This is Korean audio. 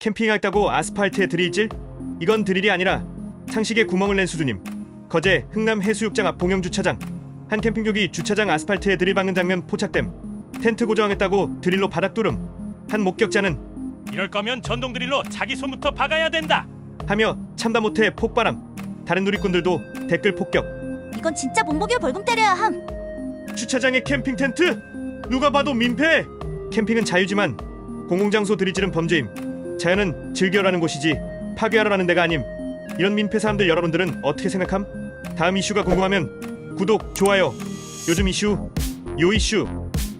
캠핑하겠다고 아스팔트에 드릴질? 이건 드릴이 아니라 상식에 구멍을 낸 수준임. 거제 흥남 해수욕장 앞 봉영주차장. 한 캠핑족이 주차장 아스팔트에 드릴 박는 장면 포착됨. 텐트 고정하겠다고 드릴로 바닥 뚫음. 한 목격자는 이럴 거면 전동 드릴로 자기 손부터 박아야 된다. 하며 참다 못해 폭발함. 다른 누리꾼들도 댓글 폭격. 이건 진짜 본보기로 벌금 때려야 함. 주차장에 캠핑 텐트? 누가 봐도 민폐! 캠핑은 자유지만 공공장소 들이찌른 범죄임. 자연은 즐겨라는 곳이지 파괴하러라는 데가 아님. 이런 민폐 사람들 여러분들은 어떻게 생각함? 다음 이슈가 궁금하면 구독, 좋아요. 요즘 이슈, 요 이슈